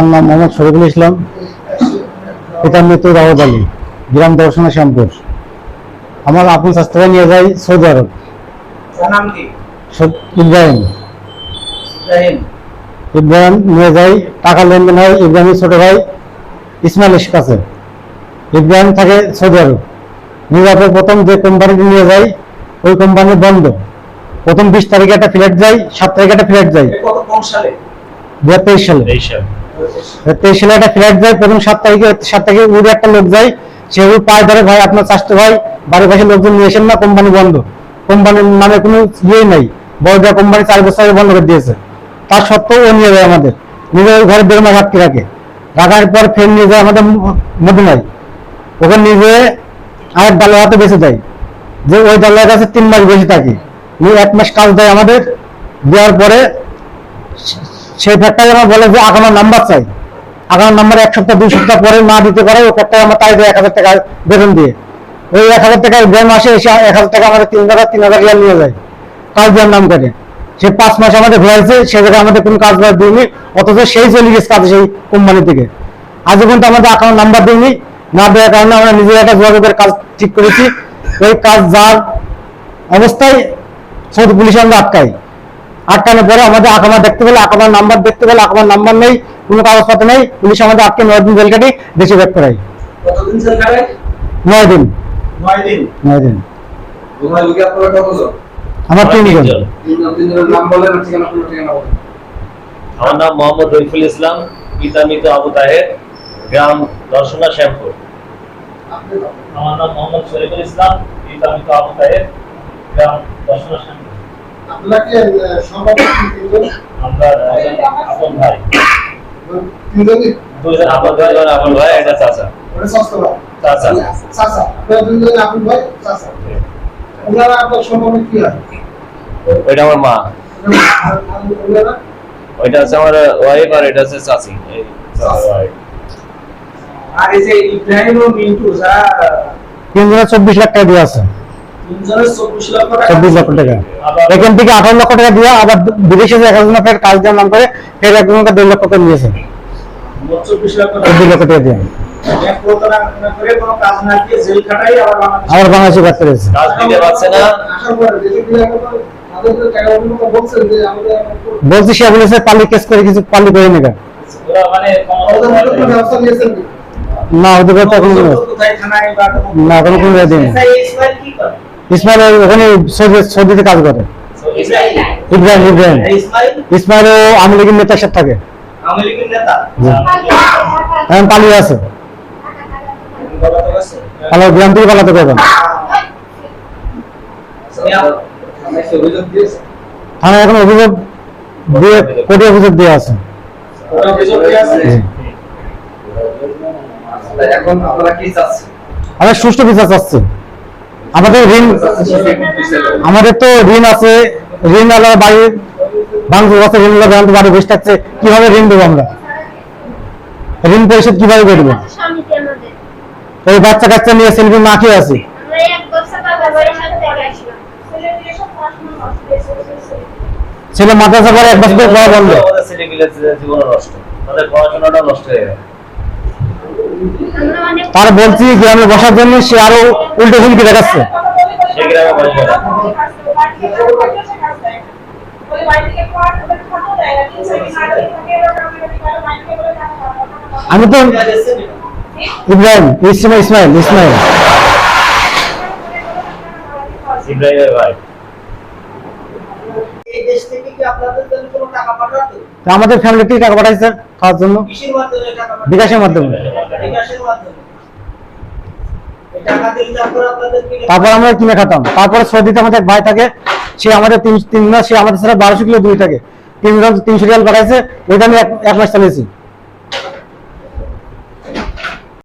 আমার নাম মোহাম্মদ শরীফুল ইসলাম, পিতার মৃত্যু দাউদ আলী, গ্রাম দর্শনা শ্যামপুর। আমার আপন স্বাস্থ্য নিয়ে যাই সৌদি আরব। ইব্রাহিম ইব্রাহিম নিয়ে যাই, টাকা লেনদেন হয় ইব্রাহিমের ছোট ভাই ইসমাইলের কাছে। ইব্রাহিম থাকে সৌদি আরব। নিরাপদ প্রথম যে কোম্পানিটি নিয়ে যাই ওই কোম্পানি বন্ধ। প্রথম 20 তারিখে একটা ফ্ল্যাট যাই, 7 তারিখে একটা ফ্ল্যাট যাই। 2023 সালে 23 সালে একটা ফ্ল্যাট যায়। প্রথম 7 তারিখে উড়ে একটা লোক যায়, সে পায়ে ধরে, ভাই আপনার চাষতে ভাই বাড়ির পাশে লোকজন নিয়ে আসেন না, কোম্পানি বন্ধ। কোম্পানির নামে কোনো ইয়ে নাই, বড় কোম্পানি 4 বছর আগে বন্ধ করে দিয়েছে। তার সত্ত্বেও ও নিয়ে যায় আমাদের, নিজের ঘরে 1.5 মাস আটকে রাখে। রাখার পর ফের নিয়ে যায় আমাদের মদিনায়। ওখানে নিজে আরেক ডালের হাতে বেঁচে যায়, যে ওই ডালের কাছে 3 মাস বেশি থাকি। 1 মাস কাজ দেয় আমাদের, দেওয়ার পরে সেই ফ্যাক্টরি আমার বলে যে আগামার নাম্বার চাই। আগামার নাম্বার 1 সপ্তাহ 2 সপ্তাহ পরে না দিতে পারে, ও ফ্যাক্টরি আমার তাই দেয় 1000 টাকা বেতন দিয়ে। ওই 1000 টাকা ব্যায়াম আসে, এসে 1000 টাকা আমাদের 3,000 রিয়াল নিয়ে যায় কাজ দেওয়ার নাম করে। সে 5 মাস আমাদের ঘুরাইছে, সে জায়গায় আমাদের কোনো কাজ বাজ দিইনি, অথচ সেই চলে গেছে কাজ সেই কোম্পানি থেকে। আজ পর্যন্ত আমাদের অ্যাকাউন্ট নাম্বার দিইনি, না দেওয়ার কারণে আমরা নিজের একটা যোগাযোগের কাজ ঠিক করেছি। ওই কাজ যার অবস্থায় সৌদি পুলিশ আমরা আটকানোর পরে আমাদের আকামা দেখতে পেলে, আকামার নাম্বার দেখতে পেলে, আকামার নাম্বার নেই, কোনো কাগজপত্র নেই, পুলিশ আমাদের আটকে 9 দিন জেল কাটি দেশে ব্যাক করাই। কতদিন জেল কাটায়? 9 দিন। 9 দিন। 9 দিন। তোমার লোকে আপনারা কতজন? আমার 3 জন। তিনজনের নাম বলেন আর ঠিকানা বলেন। আমার নাম মোহাম্মদ রফিকুল ইসলাম, পিতা মৃত আবু তাহের, গ্রাম দর্শনা শ্যামপুর। আমার নাম মোহাম্মদ শরীফুল ইসলাম, পিতা মৃত আবু তাহের, গ্রাম দর্শনা শ্যামপুর। আপনাকে সভাপতি তিনজন? আমরা আপন ভাই। তিনজনই? দুজন আপন ভাই, আপন ভাই, এটা চাচা। ওটা সস্তা ভাই। চাচা। চাচা। আপনারা দুজন আপন ভাই, চাচা। ওনারা আপনার সম্পর্কে কি হয়? ওইটা আমার মা, ওনারা? ওইটা আছে আমার ওয়াইফ, আর এটা আছে চাচি। এই চাচার ওয়াইফ। আর এই যে ইব্রাহিম ও মিন্টু যারা 3 জনের 24 লাখ টাকা দিয়ে আছে। তিনজনের 24 লক্ষ টাকা। 24 লক্ষ টাকা। এখান থেকে 18 লক্ষ টাকা দিয়ে আবার বিদেশে যে 1,000 ফের কাজ দেওয়ার নাম করে ফের 1,2 লক্ষ টাকা নিয়েছে। 24 লক্ষ টাকা। 24 লক্ষ টাকা দিয়ে এক প্রতারণা করে কোনো কাজ না দিয়ে জেল খাটাই আবার বাংলাদেশে কাজ করেছে। কাজ দিতে পারছে না। আসার পরে দেশে ফিরে আমাদের টাকা অনুমতি বলছেন যে আমাদের বলছি, সে বলেছে পালি কেস করে কিছু পালি করে নেবে ওরা মানে আমাদের ব্যবস্থা নিয়েছেন না, ওদের কথা কোনো কোথায় থানায় বা না, কোনো দেয়নি। ইসমাইল কি করে? ইসমাইল ওখানে সৌদিতে কাজ করে। ইব্রাহিম ইসমাইল ও আওয়ামী লীগের নেতার সাথে থাকে, আওয়ামী লীগের নেতা। এখন পালিয়ে আছে, গ্রাম থেকে পালাতে পারবেন। থানায় এখন অভিযোগ দিয়ে, কোর্টে অভিযোগ দিয়ে আছে। এখন আপনারা কি চাচ্ছেন? আমরা সুষ্ঠু বিচার চাচ্ছি। আমাদের আমাদের তো ঋণ আছে, ঋণ আলাদা বাড়ি ভাঙচুর আছে, ঋণ আলাদা বাড়ি বসে থাকছে, কিভাবে ঋণ দেবো আমরা? ঋণ পরিশোধ কিভাবে করবো? ওই বাচ্চা কাচ্চা নিয়ে সেলফি না খেয়ে আছি। ছেলে মাদ্রাসা পরে 1 বছর পড়া বন্ধ। আমাদের ছেলেগুলোর জীবন নষ্ট, তাদের পড়াশোনাটা নষ্ট হয়ে গেল। তার বলছি গ্রামে বসার জন্য সে আরো উল্টো হুমকি দেখাচ্ছে। সে গ্রামে বসে না। আমি তো ইব্রাহিম ইসমাইল ইব্রাহিমের ভাই। এই দেশ থেকে কি আপনাদের জন্য কোনো টাকা পাঠাতো? আমাদের ফ্যামিলি থেকে টাকা পাঠাইছে খাওয়ার জন্য। কিসের মাধ্যমে টাকা পাঠাতো? বিকাশের মাধ্যমে। বিকাশের মাধ্যমে। এই টাকা দিলে আপনাদের তারপর আমরা কিনে খাতাম। তারপরে সৌদিতে আমাদের এক ভাই থাকে, সে আমাদের 3 মাস, সে আমাদের সাথে 1200 কিলো দুই থাকে। 3 জন 300 রিয়াল পাঠাইছে, ওইটা আমি 1 মাস চালিয়েছি।